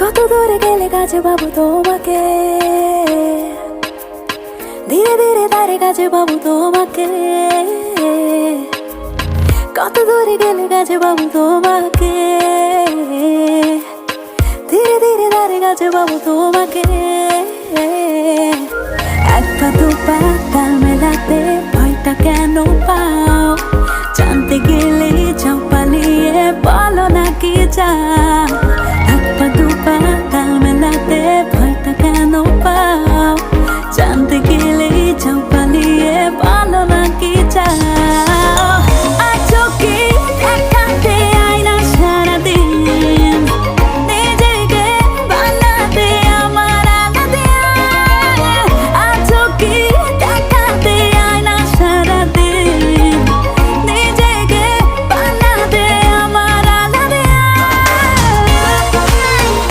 কত দূরে গেলে কাছে পাবো তোমাকে, ধীরে ধীরে তারে কাছে পাবো তোমাকে। কত দূরে গেলে কাছে পাবো তোমাকে, ধীরে ধীরে তারে কাছে পাবো তোমাকে। একটা তো তাল মেলাতে ভয়টা কেন পাও? জানতে গেলে যাও পালিয়ে, বলো না কি চাও?